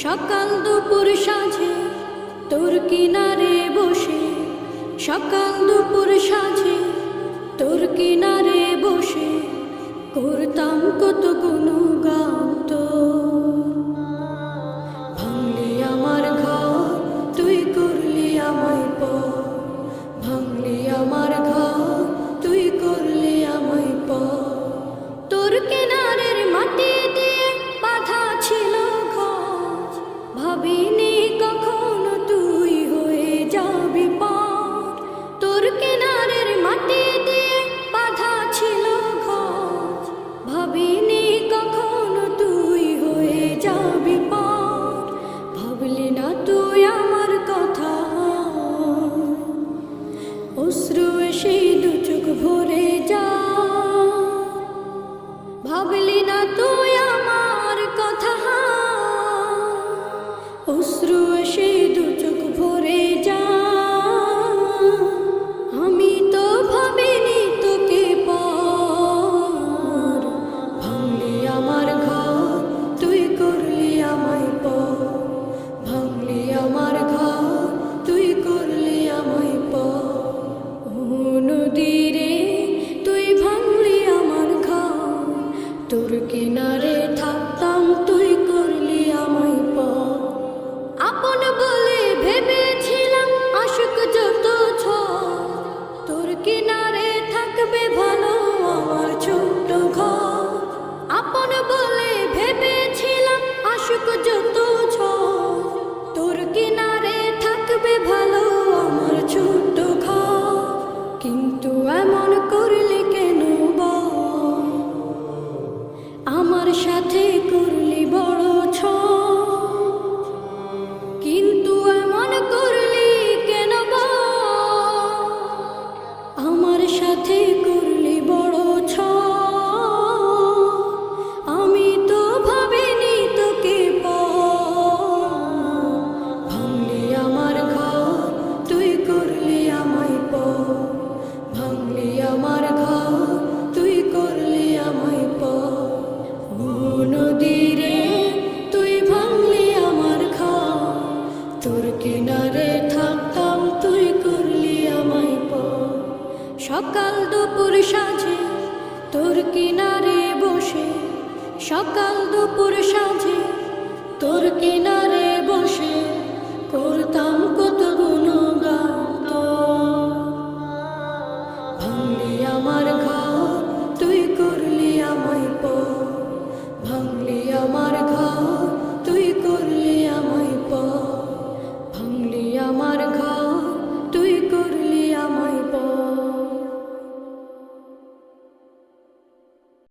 সকাল দুপুর সাঁঝে তোর কিনারে বসে, সকাল দুপুর সাঁঝে তোর কিনারে বসে করতাম কত গুণগান তোর। ভাঙলি আমার ঘর, তুই করলি আমায় পর। ভাঙলি আমার ঘর, তুই করলি আমায় পর। তোর কিনারের মাটি দিয়ে বাঁধা ছিল ঘর, ভাবিনি কখনো তুই হয়ে যাবি পার। তোর কিনারের মাটি দিয়ে বাঁধা ছিল ঘর, ভাবিনি কখনো তুই হয়ে যাবি পার। ভাবলি না তুই আমার কথা, অশ্রু এসে দু চোখ ভরে যা। ভাবলি না তুই আমার কথা, অশ্রু এসে দু চোখ ভরে যা। আমি তো ভাবিনি তোকে পার। ভাঙলি আমার ঘর, তুই করলি আমায় পর। ভাঙলি আমার ঘর, তুই করলি আমায় পর। ও নদী রে, তুই ভাঙলি আমার ঘর, তোর কিনারে থাকতাম তুই করলি আমায় পর। আপন বলে ভেবেছিলাম আশুক যত ঝড়, তোর কিনারে থাকবে ভালো আমার ছোট্ট ঘর। আপন বলে ভেবেছিলাম আশুক যত ঝড়, তোর কিনারে থাকবে ভালো আমার ছোট্ট ঘর। কিন্তু এমন করলি কেন বল, আমার সাথে করলি বড় ছল। কিন্তু এমন করলি কেন বল, আমার সাথে করলি বড় ছল। আমি তো ভাবিনি তোকে পার। ভাঙলি আমার ঘর, তুই করলি আমায় পর। ভাঙলি আমার ঘর, তুই করলি আমায় পর। ও নদী রে, তুই ভাঙলি আমার ঘর, তোর কিনারে থাকতাম তুই করলি আমায় পর। সকাল দুপুর সাঁঝে তোর কিনারে বসে, সকাল দুপুর সাঁঝে তোর কিনারে বসে করতাম কত গুণগান তোর। ভাঙলি আমার ঘর, তুই করলি আমায় পর। ভাঙলি আমার ঘর, তুই করলি আমায় পর। ভাঙলি আমার